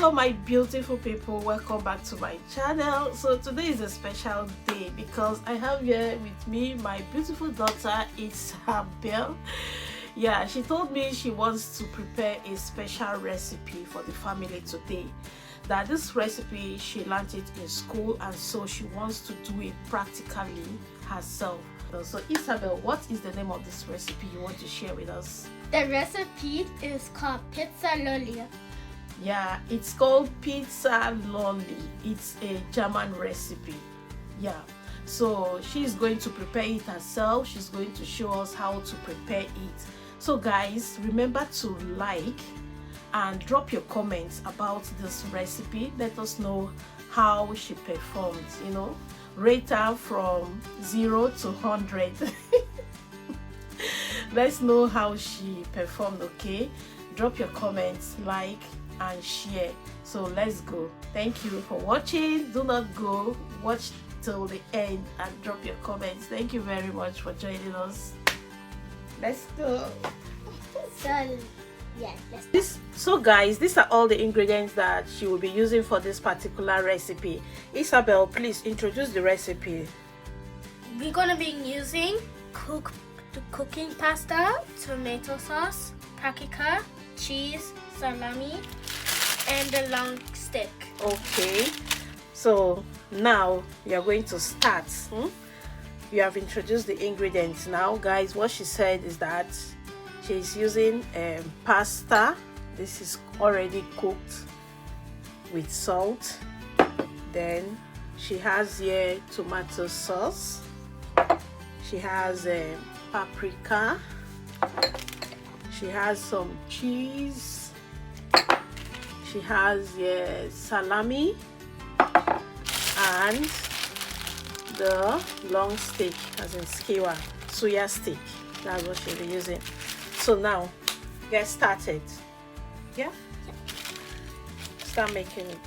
Hello my beautiful people, welcome back to my channel. So today is a special day because I have here with me my beautiful daughter. It's Isabel. Yeah, she told me she wants to prepare a special recipe for the family today. That this recipe she learned it in school, and so she wants to do it practically herself. So Isabel, what is the name of this recipe you want to share with us? The recipe is called pizza lolly. Yeah, it's called pizza lolly. It's a German recipe. Yeah, so she's going to prepare it herself. She's going to show us how to prepare it. So guys, remember to like and drop your comments about this recipe. Let us know how she performed, you know, rate her from 0 to 100. Let's know how she performed. Okay, drop your comments, like and share. So let's go. Thank you for watching. Do not go, watch till the end and drop your comments. Thank you very much for joining us. Let's go. So guys, these are all the ingredients that she will be using for this particular recipe. Isabel, please introduce the recipe. We're gonna be using cooking pasta, tomato sauce, paprika, cheese, salami, and the long stick. Okay, so now we are going to start. You have introduced the ingredients. Now guys, what she said is that she's using pasta. This is already cooked with salt. Then she has here tomato sauce. She has paprika. She has some cheese. She has salami and the long steak, as in skewer, soya steak. That's what she'll be using. So now, get started. Yeah? Start making it.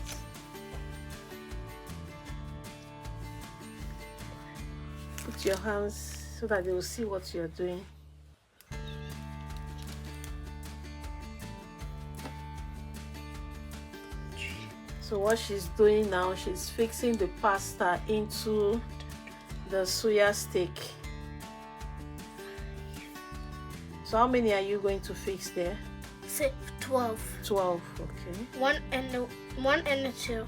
Put your hands so that they will see what you're doing. So what she's doing now, she's fixing the pasta into the soya steak. So how many are you going to fix there? 12. 12, okay. One and a two.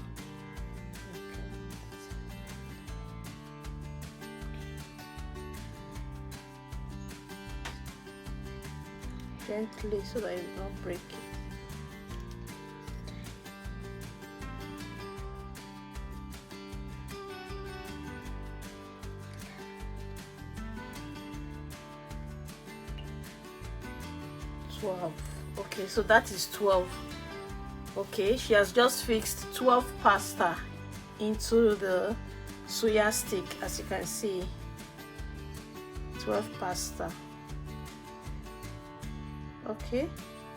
Gently so that it will not break it. Okay, so that is 12. Okay, she has just fixed 12 pasta into the soya stick, as you can see. 12 pasta. Okay,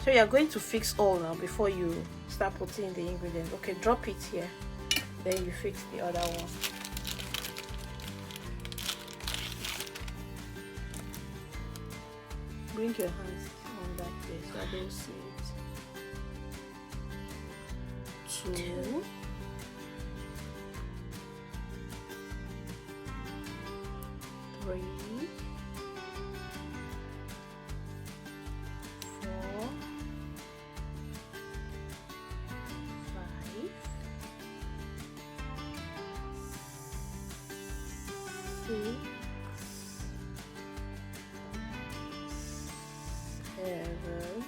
so you are going to fix all now before you start putting the ingredients. Okay, drop it here, then you fix the other one. Bring your hands on that place so I don't see it. 2, 3, 4, 5, 6, 7,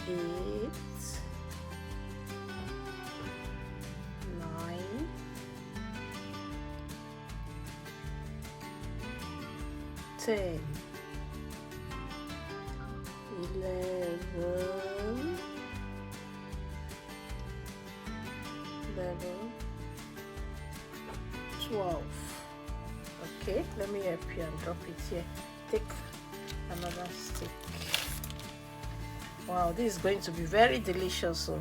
8, 9, 10, 11, 12. Okay, let me help you and drop it here. Take another stick. Wow, this is going to be very delicious. So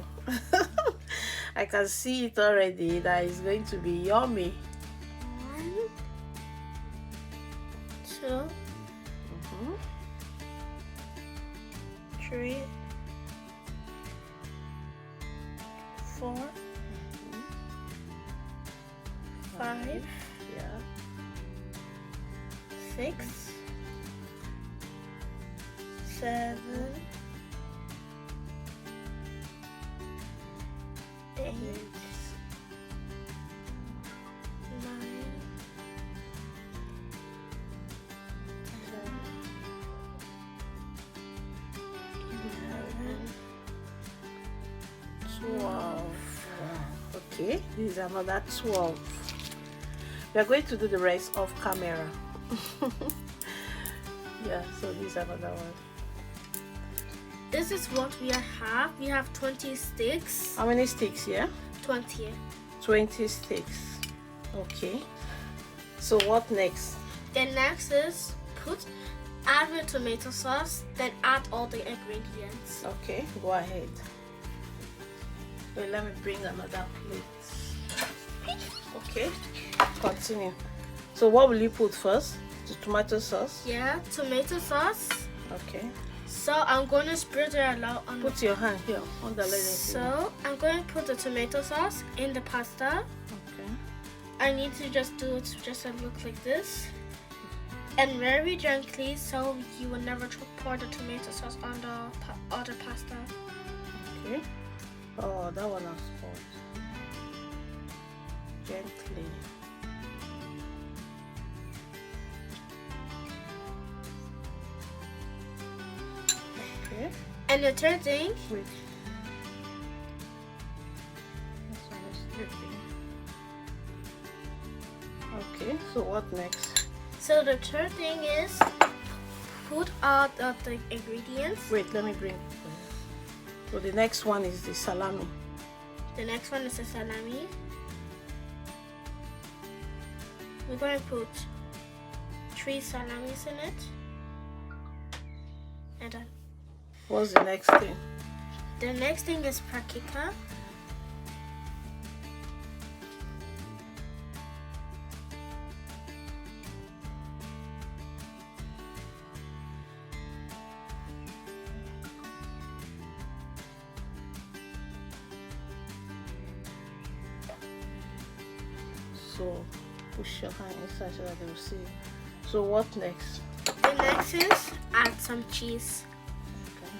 I can see it already that is going to be yummy. 1, 2, 3, 4, 5, yeah, 6, 7, 8, 9, 12. Okay, this is another 12. We are going to do the rest off camera. Yeah, so this is another one. This is what we have. We have 20 sticks. How many sticks here? 20. 20 sticks. Okay. So what next? Then next is add the tomato sauce, then add all the ingredients. Okay, go ahead. Wait, let me bring another plate. Okay, continue. So what will you put first? The tomato sauce? Yeah, tomato sauce. Okay. So I'm going to spread it out on Put your hand here on the lid. So I'm going to put the tomato sauce in the pasta. Okay. I need to just do it just to look like this. And very gently, so you will never pour the tomato sauce on the other pasta. Okay. Oh, that one has spoiled. Gently. Okay. And the third thing. Wait. This one is dripping. Okay, so what next? So the third thing is put all of the ingredients. Wait, let me bring. So the next one is the salami. The next one is the salami. We're going to put 3 salamis in it. And then What's the next thing? the next thing is paprika. So push your hand inside so that they will see. So what next? The next is add some cheese. Okay.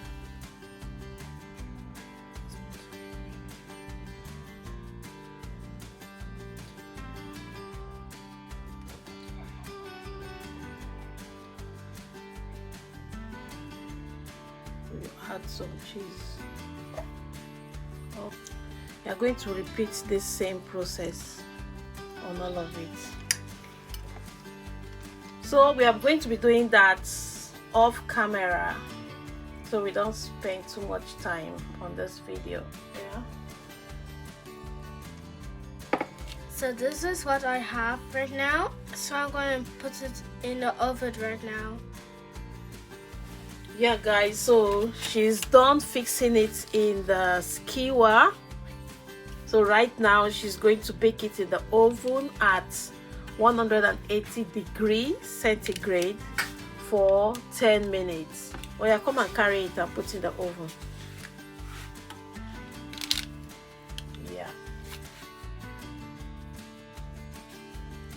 We add some cheese. Oh, we are going to repeat this same process on all of it. So we are going to be doing that off camera, so we don't spend too much time on this video. Yeah. So this is what I have right now. So I'm going to put it in the oven right now. Yeah guys, so she's done fixing it in the skewer. So right now she's going to bake it in the oven at 180 degrees centigrade for 10 minutes. Oh yeah, come and carry it and put it in the oven. Yeah.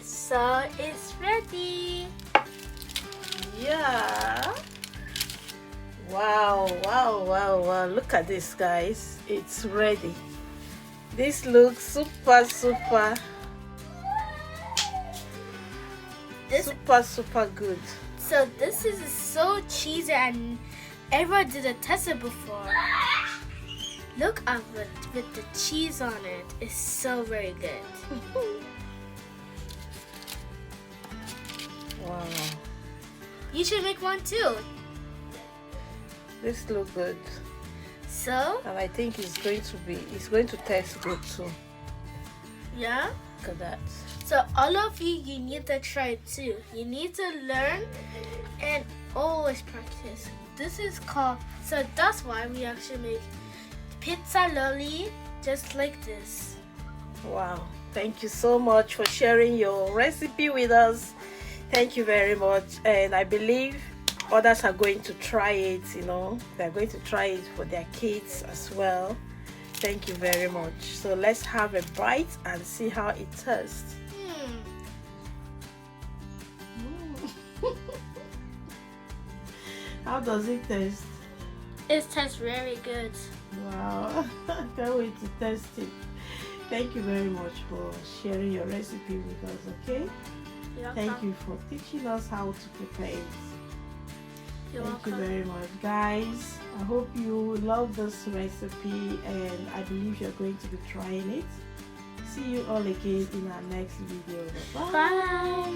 So it's ready. Yeah. Wow, wow, wow, wow. Look at this, guys. It's ready. This looks super good. So this is so cheesy and ever did a test it before. Look at it with the cheese on it. It's so very good. Wow. You should make one too. This looks good. So And I think it's going to taste good too. yeah. Look at that. So all of you need to try it too. You need to learn and always practice. This is called, so that's why we actually make pizza lolly just like this. Wow. Thank you so much for sharing your recipe with us. Thank you very much. And I believe others are going to try it, they're going to try it for their kids as well. Thank you very much. So let's have a bite and see how it tastes. How does it taste? It tastes very good. Wow, I can't wait to test it. Thank you very much for sharing your recipe with us, okay? Thank you for teaching us how to prepare it. Thank you very much, guys. I hope you love this recipe and I believe you're going to be trying it. See you all again in our next video. Bye. Bye.